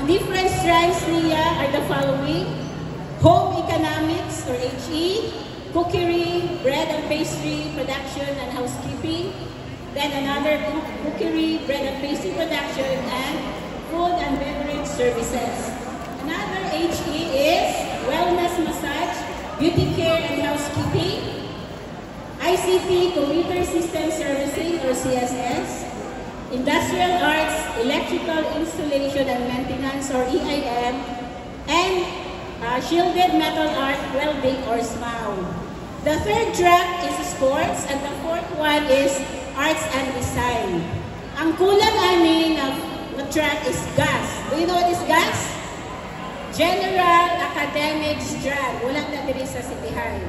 Ang different strands niya are the following: home economics or HE, cookery, bread and pastry production and housekeeping, then another cookery, bread and pastry production, and food and beverage services. Another HE is wellness massage, beauty care and housekeeping, ICT, computer system servicing or CSS, industrial arts, electrical installation and maintenance or EIM, and shielded metal art, welding or SMAW. The third track is sports, and the fourth one is arts and design. Ang kulang ani na track is GAS. Do you know what is GAS? General Academic Strand. Walang na diri sa City High.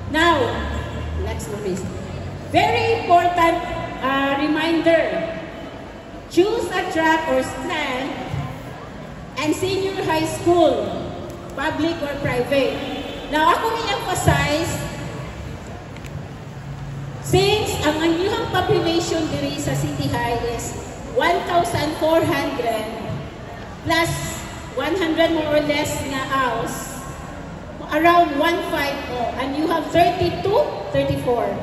Now, next please. Very important reminder. Choose a track or strand and senior high school, public or private. Now, ako ni-emphasize, since ang inyong population diri sa City High is 1,400 plus 100 more or less na house, around 150, and you have 32, 34.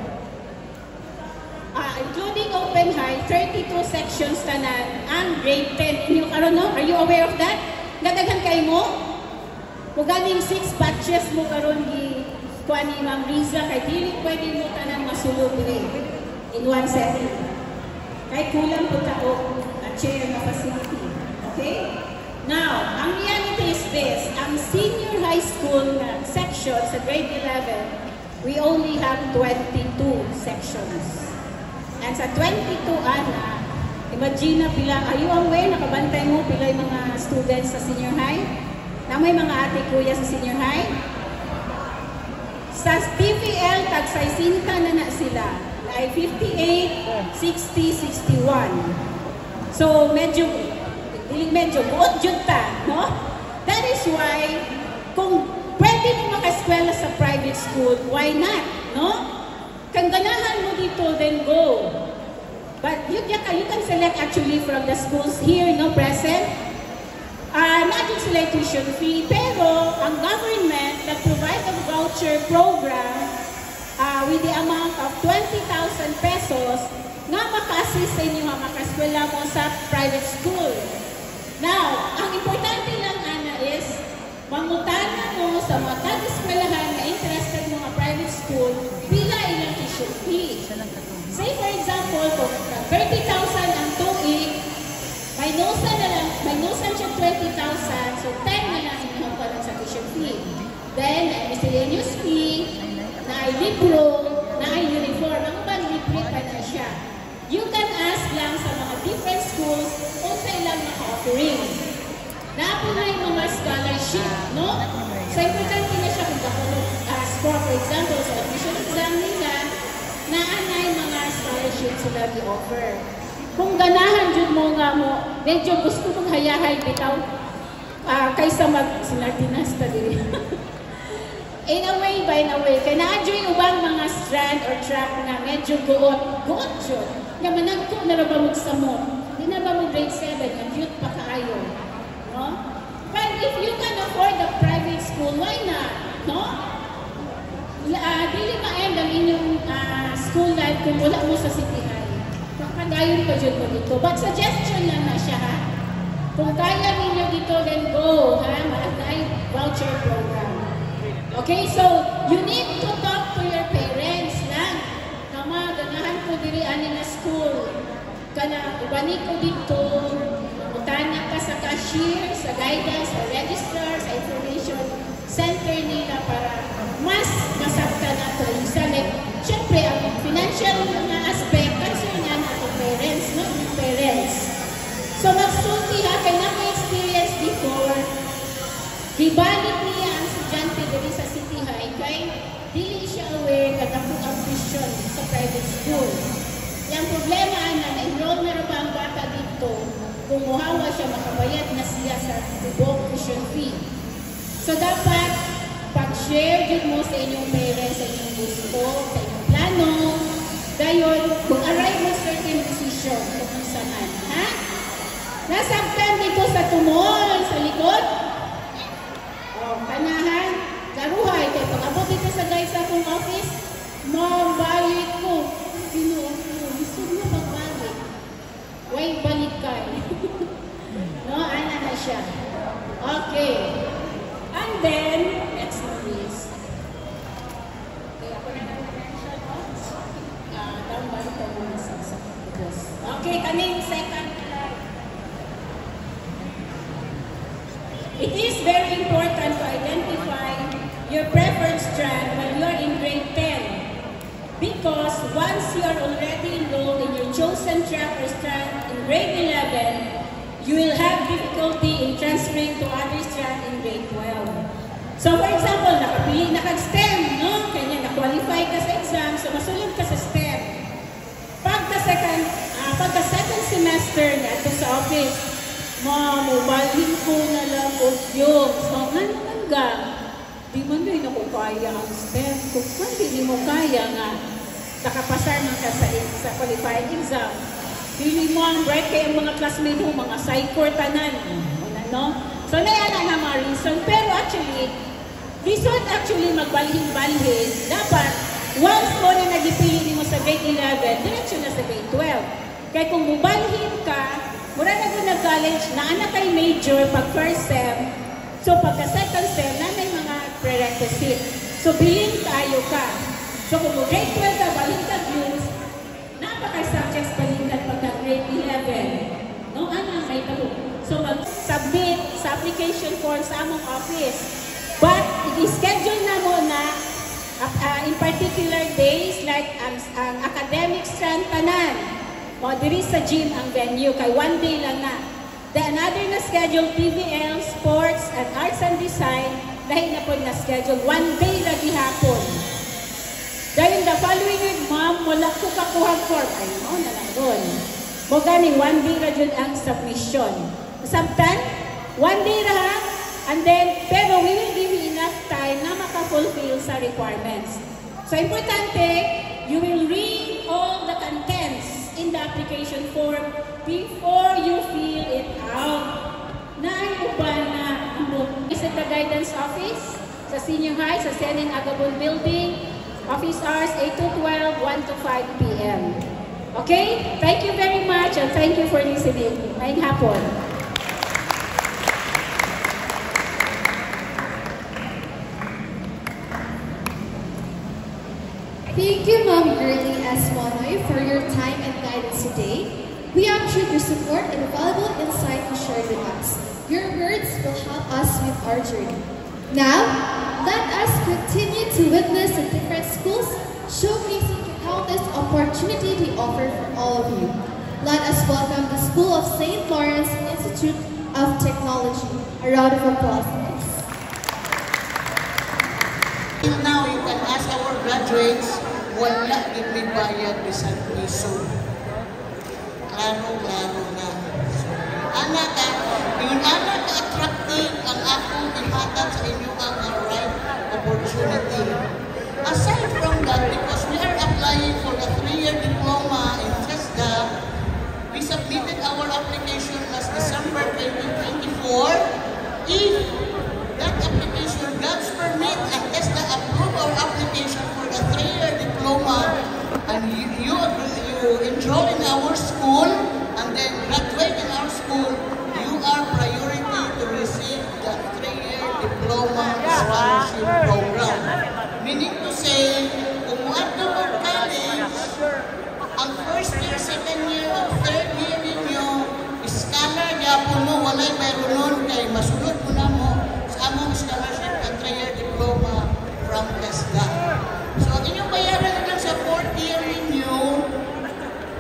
Including open high, 32 sections tanan ang grade 10. Inyo karon no? Are you aware of that? Nadaghan kay mo? Kung ganing 6 batches mo karon gi kuan ni Ma'am Riza, kay dili pwede mo tanan masulod in one setting. Kay kulang po tao at chair na facility. Okay? Now, ang reality is this. Ang senior high school section sa grade 11, we only have 22 sections. And sa 22 ana, imagine na pila, are you aware, nakabantay mo pila yung mga students sa senior high? Na may mga ate kuya sa senior high? Sa TPL, tagsaysinta na sila. Ay 58, 60, 61. So, medyo buot jud ta, no? That is why, kung pwede mo maka-eskwela sa private school, why not, no? Kung ganahan mo dito, then go. But you can select actually from the schools here, no, present. Not just like tuition fee, pero ang government that provide a voucher program with the amount of 20,000 pesos nga maka-assist sa inyo nga maka-eskwela mo sa private school. Now, ang importante lang, Ana, is mangutana mo sa mga tag-eskwelahan na interested mo nga private school, pila ilang tuition fee. Say for example, kung 30,000 ang tuig, may nusan siya 20,000, so 10 na lang inyong palang sa tuition fee. Then, miscellaneous fee, na ay libro, na ay uniform, ang libre pa na siya. You can ask lang sa mga different schools kung sa ilang naka-offering. Napo na yung mga scholarship, no? So, importante na siya kung score, for example, sa admission exam nila, naanay mga scholarship sila i-offer. Kung ganahan dyan mo nga mo, medyo gusto kong hayahay bitaw kaysa mag-sinardinasta diri. In a way, kaya na-enjoy ubang mga strand or track na medyo guot yun. Nga managko na ba mo sa mo? Di na ba mo grade 7, ang cute pa kaayo. No? But if you can afford the private school, why not? No? Dili ma-end ang inyong school life kung wala mo sa City High. Pagpagayon pa dyan mo dito. But suggestion lang na siya, ha? Kung kaya ninyo dito, then go, ha? Malagay voucher program. Okay, so you need to talk to your parents lang. Kama, ganahan ko diri ani na school. Kana, ubani ko dito. Utana ka sa cashier, sa guidance, sa registrar, sa information center nila para mas masakta na to. Like, syempre, ang financial mga aspect, concern yan ang parents, no? Yung parents. So, magsulti ha, kaya na experience before, gibalik niya ang estudyante dali sa City High, kaya dili siya aware na ako ang tuition sa private school. Yung problema na na-enroll na ba ang bata dito, kung muhawa siya, makabayad na siya sa tubok tuition fee. So, dapat pag-share din mo sa inyong parents, sa inyong gusto, sa inyong plano. Gayon, kung arrive mo certain decision kung saan, ha? Nasabtan dito sa tumol, Ako dito sa guys sa akong office, mabalik ko. Pinuo ko, gusto mo magbalik. Why balik ka? No, ana na siya. Okay. And then, next one is, okay, kaning second slide. It is very important to identify your preferred strand when you are in grade 10 because once you are already enrolled in your chosen track or strand in grade 11, you will have difficulty in transferring to other strand in grade 12. So for example, nakapili na kag-STEM, no? Kanya na-qualify ka sa exam, so masulod ka sa STEM. Pagka second semester na ito sa office, mamubalhin ko na lang o yun. So, nga naman ga, di man doon ako kaya ang STEM. Kung hindi mo kaya nga, nakapasar man ka sa qualifying exam, pili mo ang bright kaya ang mga classmate mo, mga psychor tanan. No? So, nayala na mga reason. Pero actually, reason actually magbalhin-balhin, dapat once mo na nagipili mo sa grade 11, diretso na sa grade 12. Kaya kung mubalhin ka, mura na ko nag-college, na anak kay major pag first sem, so pagka second sem, na may mga prerequisite. So bilhin tayo ka. So kung grade 12 ka, balhin ka views, napaka-subjects balhin ka pagka grade 11. No, anak, may talo. So mag-submit sa application form sa among office. But, i-schedule na mo na in particular days like ang academic strand tanan. O, diri sa gym ang venue, kay one day lang na. The another na schedule, PBL, Sports, and Arts and Design, dahil na po na schedule, one day lagi hapon. Dahil the following week, ma'am, wala ko kakuha form. Ay, no, na lang doon. Mo gani, one day ra dyan ang submission. Samtan, one day ra, and then, pero we will give you enough time na maka-fulfill sa requirements. So, importante, you will read all the contents in the application form before you fill it out. Naiuban na visit the guidance office sa senior high, sa Senin Agabon Building, office hours 8 to 12, 1 to 5 p.m. Okay? Thank you very much and thank you for listening. Ngayong hapon. Thank you, Ma'am Girlie S. Monoy, for your time and guidance today. We appreciate your support and the valuable insight you shared with us. Your words will help us with our journey. Now, let us continue to witness the different schools showcasing the countless opportunity they offer for all of you. Let us welcome the School of St. Lawrence Institute of Technology. A round of applause, please. Now, you can ask our graduates, wala gid bayad bisan piso. Klaro na. Anak ka, yun anak ka attractive ang akong ihatag sa inyo ang right opportunity. Aside from that, because we are applying for a 3-year diploma in TESDA, we submitted our application last December 2024. If that application, God's permit, and TESDA approve our application for a 3-year diploma, and you enroll in our school, and then graduate in our school, you are priority to receive the 3-year diploma scholarship program. Meaning to say, kung muadto mo college, ang first year, second year, o third year ninyo, scholar yapon mo, walay mayroon nun, kay masulod mo na mo sa among scholarship and 3-year diploma from TESDA. So, ang inyong bayaran lang sa 4th year ninyo,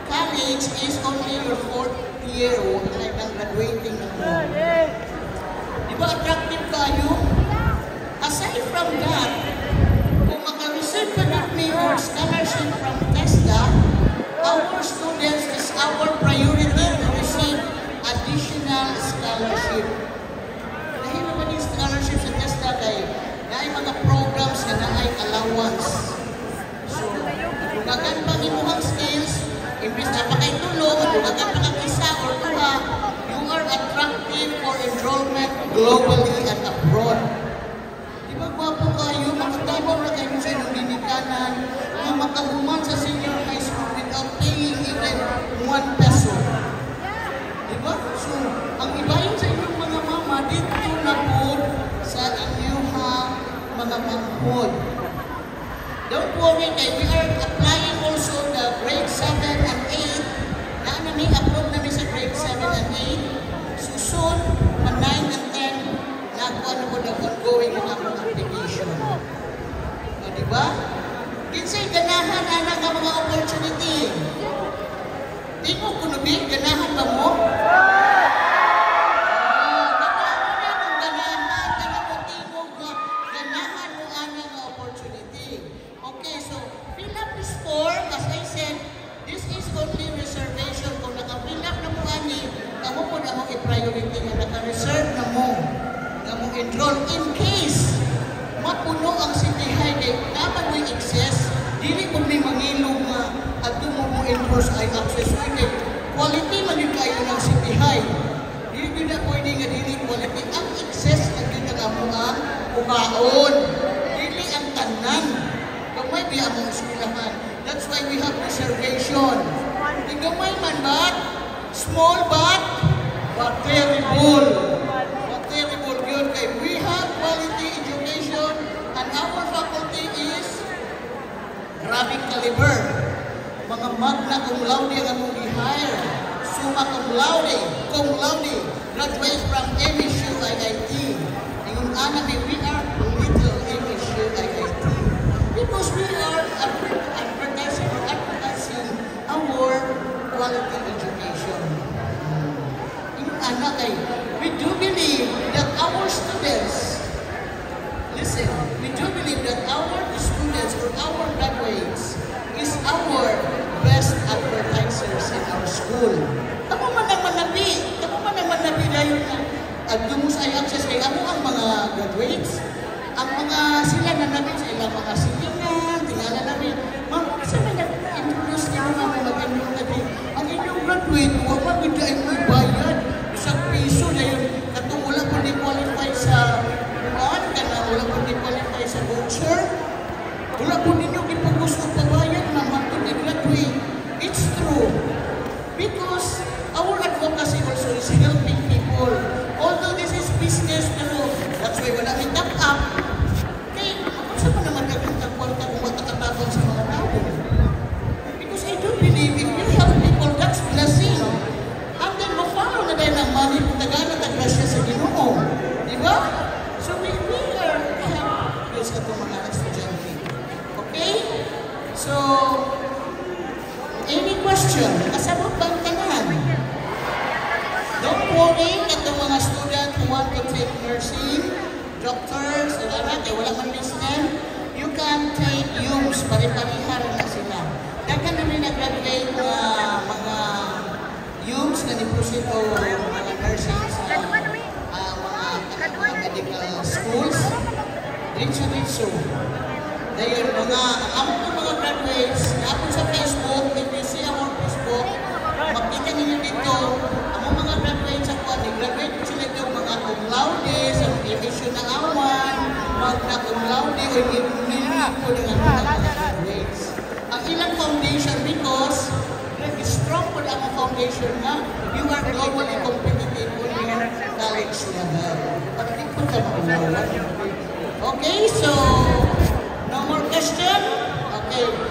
college is only your 4th year, o like ang graduating na mo. Di ba attractive kayo? Aside from that, kung maka-receive ka namin your scholarship from TESDA, our students is our priority to receive additional scholarship. Dahil naman yung scholarship sa TESDA kay naay mga programs na naay allowance. So, dugagan pa imuhang skills, imbis na pa kay tulong, dugagan pa kang isa or tuha, you are attractive for enrollment globally and abroad. Di ba gwapo kayo, makita mahibaw na kayo sa inyong dinikanan na makahuman sa senior high school without paying even 1 peso. Diba? So, ang ibayin sa inyong mga mama, dito na po sa inyong mga manghod. Don't worry, we are applying also the grade 7 and 8. Na namin, upload namin sa grade 7 and 8. So soon, 9 and 10, nakuha na po na ongoing ang akong application. O, diba? Kinsay, ganahan anak ang mga opportunity. Di mo kunubig, ganahan ba mo? Priority nga naka-reserve na mo enroll in case mapuno ang City High kay dapat may excess dili kung may mangilong at mo enroll sa access so kay quality man yung kayo ng City High dili na pwede nga dili quality ang excess ang yun ang amuang kumaon dili ang tanan gamay biya mong eskwelahan that's why we have reservation gamay man ba small but terrible. What terrible yun kay we have quality education and our faculty is grabe caliber. Mga magna cum laude ang among i-hire. Summa cum laude, graduates from MSU IIT. Ngayon anami, we are little MSU IIT. Because we are advertising our quality education. Anak ay, we do believe that our students, listen, we do believe that our students or our graduates is our best advertisers in our school. Tama man ang manabi dayon na at dumus ay access kay ako ang mga graduates, ang mga sila na namin sa ilang mga silingan, tingala namin, ma'am, kasi may nag-introduce niyo namin mag-enroll natin, ang inyong graduate, huwag mag-idain mo bayad. Isang piso na yun, katong wala po di-qualify sa buwan, kana wala po di-qualify sa voucher, wala po ninyo ipag-gusto pabayan na mag-graduate. It's true. Because our advocacy also is helping people. Although this is business, pero that's why wala may top up. Kaya, saan pa naman nagkakwarta kung matakatabang sa mga tao? Because I do believe if you help people, that's blessing. Follow na dahil ng money kung taga-tagrasya sa Ginoo. Diba? So we are happy sa itong mga estudyante. Okay? So, any question? Kasabot bang tanan? Don't worry itong mga student who want to take nursing, doctors, wala man business, you can take UMS, pare-parihar na sila. Dagan namin nag-graduate na mga UMS na niprosito mga nursing sa mga medical schools. Dito. Dahil ang mga graduates, na ako sa Facebook, if you see our Facebook, makita ninyo dito, ang mga graduates ako, graduate ko sila ito, mga cum laude, sa issue na awan, magna cum laude, o nilili ko ng mga graduates. Ang ilang foundation, because strong po ang foundation na you are globally competitive on your college level. At di po ka maulawan. Okay, so no more question? Okay.